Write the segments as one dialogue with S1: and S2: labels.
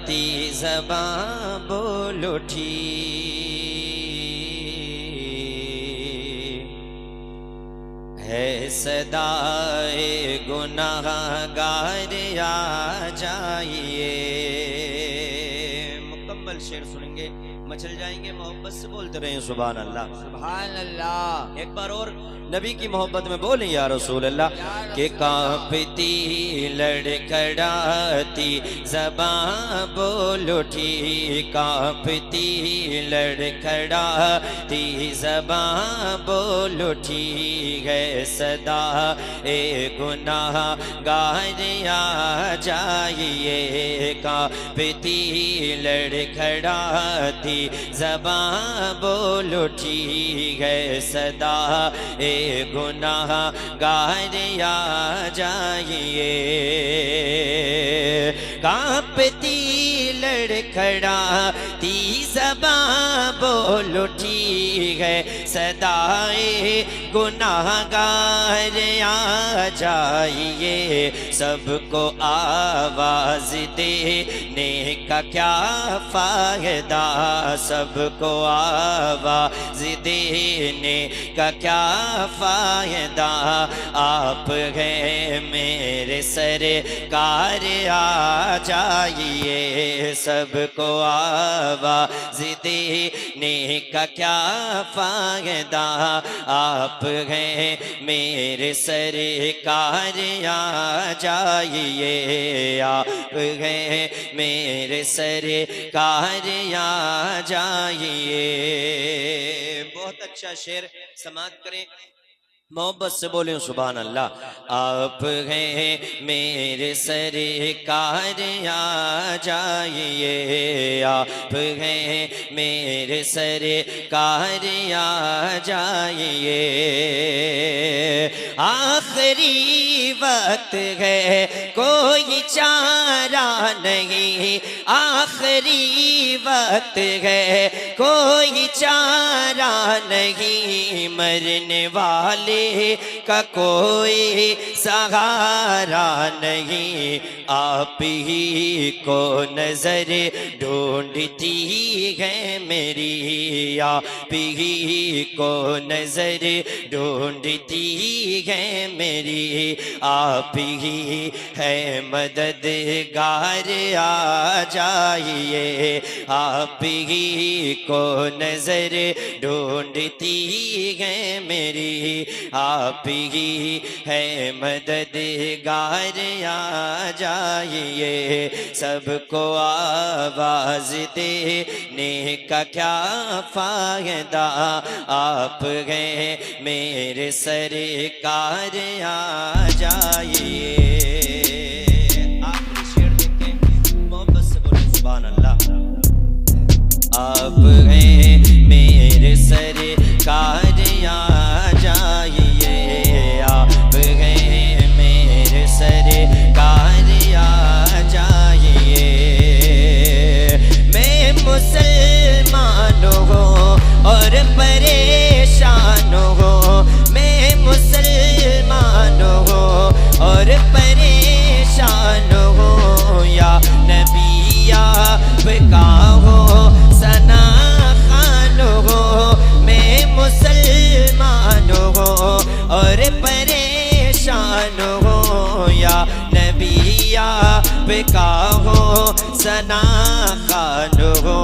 S1: ती ज़बां बोल उठी, है सदाए गुनाहगार आ जाइए। मुकम्मल शेर सुनेंगे, मचल जाएंगे, मोहब्बत से बोलते रहे सुभान अल्लाह
S2: सुभान अल्लाह।
S1: एक बार और नबी की मोहब्बत में बोले या रसूल अल्लाह के कांपती लड़खड़ाती ज़बां बोल उठी, कांपती लड़खड़ाती ज़बां बोल उठी, है सदा ए गुनाहगार आ जाइए। कांपती लड़खड़ाती ज़बां बोल उठी, है सदा ए गुनाहगार आ जाइए। कांपती लड़खड़ाती ज़बां बोल उठी, है सदाए गुनाहगार आ जाइए। सबको आवाज़ देने का क्या फ़ायदा, सबको आवाज़ देने का क्या फ़ायदा, आप हैं मेरे सरकार आ जाइए। सबको आवाज़ देने का क्या फ़ायदा, आप हैं मेरे सरकार आ जाइए। आप हैं मेरे सरकार आ जाइए। बहुत अच्छा शेर, समात करें, मोहब्बत से बोले सुभान अल्लाह। आप हैं मेरे सरकार आ जाइए, आप हैं मेरे सरकार आ जाइए। आखिरी वक्त है कोई चारा नहीं, आखिरी वक्त है कोई चारा नहीं, मरने वाले का कोई सहारा नहीं। आप ही को नजर ढूंढती है मेरी, आप ही को नजर ढूंढती है मेरी, आप ही है मददगार आ जाइए। आप ही को नजर ढूंढती है मेरी, आप ही है मददगार आ जाइए। सबको आवाज़ देने का क्या फ़ायदा, आप हैं मेरे सरकार आ जाइए। आखिरी शेर देखें, मोहब्बत से बोले सुभान अल्लाह। आप हैं मेरे सरकार आ जाइए, आप हैं मेरे सरकार आ जाइए। मैं मुसलमान हूँ और परेशान हूँ, मैं मुसलमान हूँ और परेशान हूँ। या नबी आपका हो सना खान हो, मैं मुसलमान हो और परेशान हो। या नबी आपका हो सना खान हो,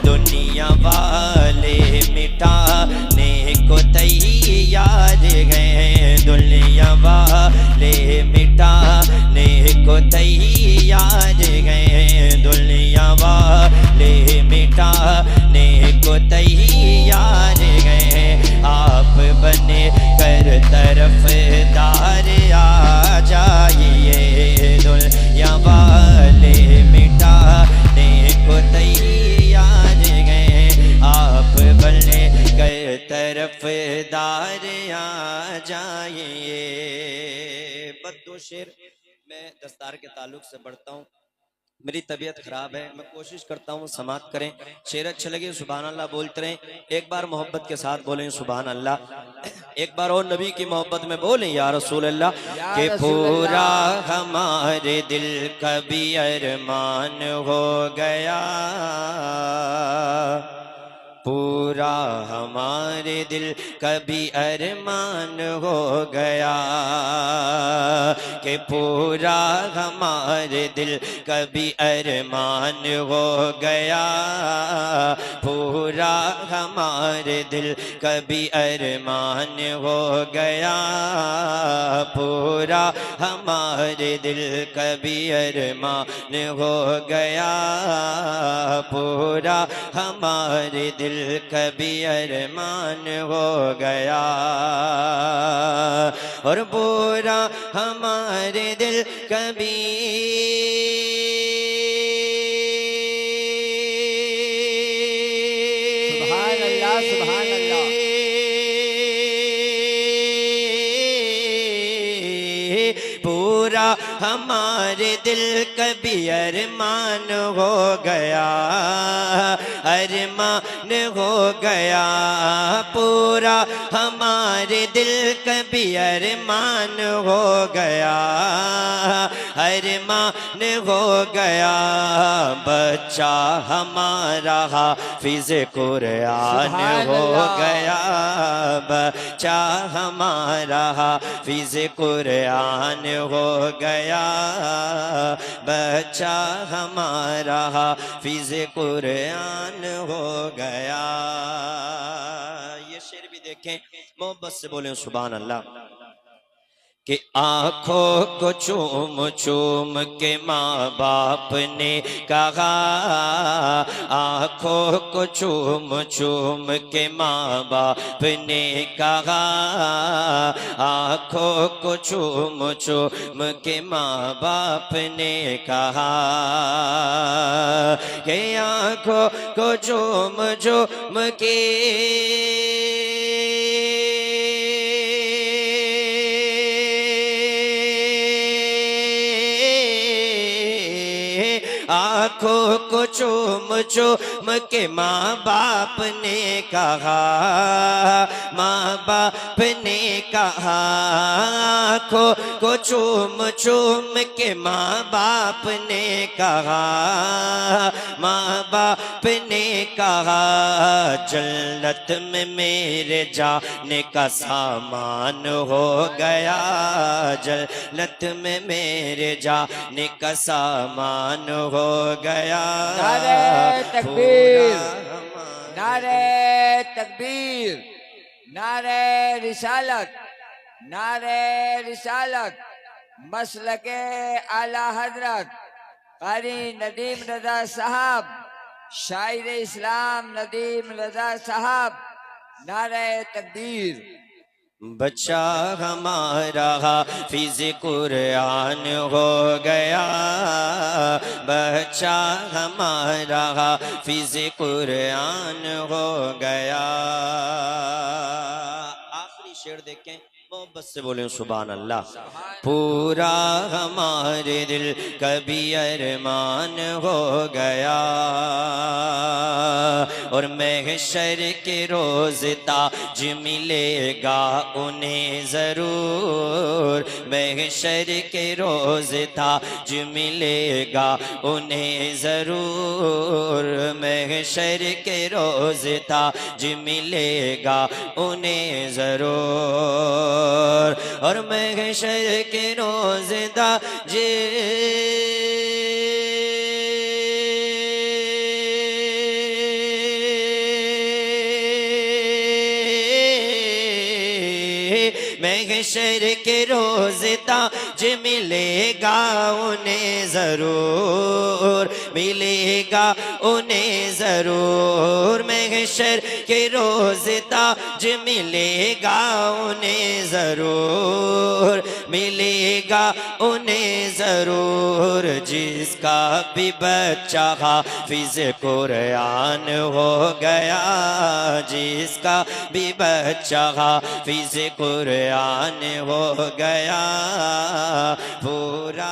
S1: दुनिया वाले मिटाने को तैयार हैं, दुनिया वाले मिटाने को तैयार हैं, दुनिया वाले मिटाने को तैयार हैं। आप बने कर तरफदार आ जाइए, दुनिया वाले मिटाने को तैयार हैं। आप बने कर तरफदार आ जाइए। बस दो शेर मैं दस्तार के ताल्लुक से पढ़ता हूँ। मेरी तबीयत खराब है, मैं कोशिश करता हूँ समाप्त करें। शेर अच्छे लगे सुभान अल्लाह बोलते रहें। एक बार मोहब्बत के साथ बोलें सुभान अल्लाह। एक बार और नबी की मोहब्बत में बोलें या रसूल अल्लाह।
S2: या
S1: के
S2: रसूल
S1: पूरा
S2: अल्लाह।
S1: हमारे दिल कभी अरमान हो गया, पूरा हमारे दिल कभी अरमान हो गया, कि पूरा हमारे दिल कभी अरमान हो गया, पूरा हमारे दिल कभी अरमान हो गया, पूरा हमारे दिल कभी अरमान हो गया, पूरा हमारे दिल कभी अरमान हो गया। और पूरा हमारे दिल कभी
S2: सुभान अल्लाह, सुभान अल्लाह।
S1: पूरा हमारे दिल कभी अरमान हो गया, अरमान हो गया, पूरा हमारे दिल कभी अरमान हो गया, अरमान हो गया। बच्चा हमारा हाफिज कुरान हो गया, बच्चा हमारा हाफिज कुरान हो गया, बच्चा हमारा हाफिज कुरान हो गया। ये शेर भी देखें, मोहब्बत से बोले सुभान अल्लाह। कि आँखों को चूम चूम के माँ बाप ने कहा, आँखों को चूम चूम के माँ बाप ने कहा, आँखों को चूम चूम के माँ बाप ने कहा, कि आँखों को चूम चूम के आँखों को चूम चूम के माँ बाप ने कहा, माँ बाप ने कहा, आँखों को चूम चूम के माँ बाप ने कहा, माँ बाप ने कहा, जन्नत में मेरे जाने का सामान हो गया, जन्नत में मेरे जाने का सामान हो गया।
S2: नारे तकबीर, नारे तकबीर, नारे रिसालत, नारे रिसालत। मसलके आला हजरत कारी नदीम रजा साहब, शायर इस्लाम नदीम रजा साहब, नारे तकबीर।
S1: बच्चा हमारा हाफिज कुरान हो गया, बच्चा हमारा हाफिज कुरान हो गया। आखिरी शेर देखें, मोहब्बत से बोले सुभान अल्लाह। पूरा हमारे दिल कभी अरमान हो गया, और महशर के रोज ताज मिलेगा उन्हें जरूर, महशर के रोज ताज मिलेगा उन्हें जरूर, महशर के रोज ताज मिलेगा उन्हें जरूर, और महशर के रोज ताज महशर के रोज ताज मिलेगा उन्हें जरूर, मिलेगा उन्हें जरूर, महशर के रोज ताज मिलेगा उन्हें जरूर, मिलेगा उन्हें जरूर। जिसका भी बच्चा हाफिज कुरान हो गया, जिसका भी बच्चा हाफिज कुरान हो गया, पूरा